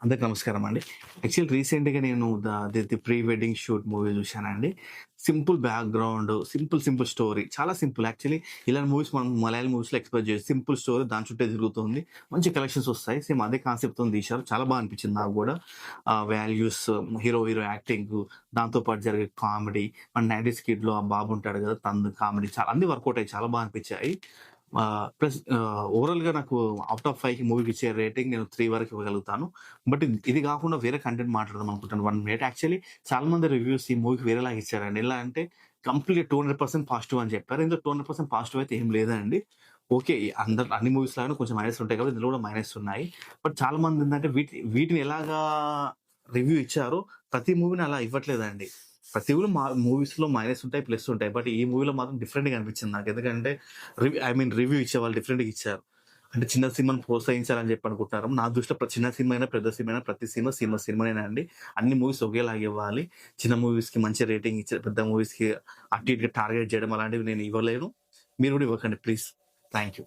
అందరికి నమస్కారం అండి. యాక్చువల్ రీసెంట్‌గా నేను the pre wedding shoot movie చూశానండి. Simple background, simple story. చాలా సింపుల్ యాక్చువల్లీ ఇలాంటి మూవీస్ మనం మలయాళం మూవీస్‌లో ఎక్స్‌పెక్ట్ చేయొచ్చు. సింపుల్ స్టోరీ దాని చుట్టే తిరుగుతుంది. మంచి కలెక్షన్స్ వస్తాయి. సేమ్ అదే కాన్సెప్ట్‌తోని తీశారు. చాలా బా అనిపించింది నాకు గూడా. వాల్యూస్, హీరో హీరో యాక్టింగు, దాంతో పాటు జరిగే కామెడీ, మన 90స్ కిడ్‌లో ఆ బాబు ఉంటాడు గదా! తనది కామెడీ చాలా అన్నీ వర్కౌట్ అయ్యాయి. చాలా బా అనిపించాయి. ఓవరాల్‌గా నాకు ఔట్ ఆఫ్ 5కి మూవీకి ఇచ్చే రేటింగ్ నేను 3 వరకు ఇవ్వగలుగుతాను. బట్ ఇది గాకుండా వేరే కంటెంట్ మాట్లాడదాం అనుకుంటాను 1 మినిట్. యాక్చువల్లీ చాలా మంది రివ్యూస్ ఈ మూవీకి వేరేలాగా ఇచ్చారండి. ఎలా అంటే కంప్లీట్ 200% పాజిటివ్ అని చెప్పారు. ఇందులో 200% పాజిటివ్ అయితే ఏం లేదండి. ఓకే. అన్ని మూవీస్ లాగానే కొంచెం మైనస్ ఉంటాయి కాబట్టి ఇందులో కూడా మైనస్ ఉన్నాయి. బట్ చాలా మంది ఏందంటే వీటిని ఎలాగా రివ్యూ ఇచ్చారో ప్రతి మూవీని అలా ఇవ్వట్లేదండి. ప్రతి మూవీస్‌లో మైనస్ ఉంటాయి, ప్లస్ ఉంటాయి. బట్ ఈ మూవీలో మాత్రం డిఫరెంట్‌గా అనిపించింది నాకు. ఎందుకంటే రివ్యూ ఇచ్చేవాళ్ళు డిఫరెంట్‌గా ఇచ్చారు. అంటే చిన్న సినిమాని ప్రోత్సహించాలని చెప్పి అనుకుంటున్నారు. నా దృష్టిలో చిన్న సినిమా అయినా, పెద్ద సినిమా అయినా ప్రతి సినిమానేనా అండి. అన్ని మూవీస్ ఒకేలాగా ఇవ్వాలి. చిన్న మూవీస్‌కి మంచి రేటింగ్ ఇచ్చి, పెద్ద మూవీస్‌కి అటు ఇటుగా టార్గెట్ చేయడం అలాంటివి నేను ఇవ్వలేను. మీరు కూడా ఇవ్వకండి ప్లీజ్. Thank you.